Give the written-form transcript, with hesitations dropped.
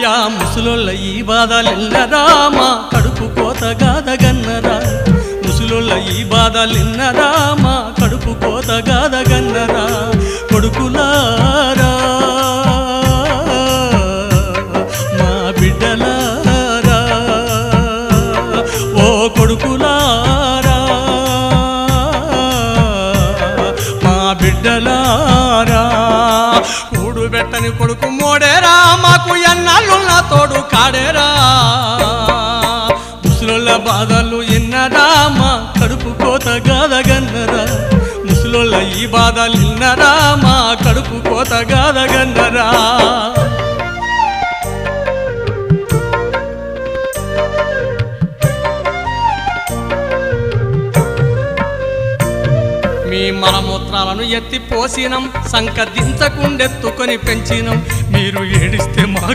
yeah ముసలోళ్ళ ఈ బాధలెన్నరా మా కడుపు కోత గాదగన్నరా ముసలోళ్ళ ఈ బాధలెన్నరా మా కడుపు కోత గాదగన్నరా కొడుకులారా మా బిడ్డలారా ఓ కొడుకులారా మా బిడ్డలారా కూడుబెట్టని కొడుకు మోడేరా మాకు ఎన్నాళ్ళున్న తోడు కాడేరా ముసలోళ్ళ బాధలు ఎన్నరా మా కడుపు కోత గాదగన్నరా ముసలోళ్ళ ఈ బాధలు ఎన్నరా మా కడుపు కోత గాదగన్నరా మీ మలమూత్రాలను ఎత్తి పోసినం సంకదించకుండెత్తుకొని పెంచినం మీరు ఏడిస్తే మాకే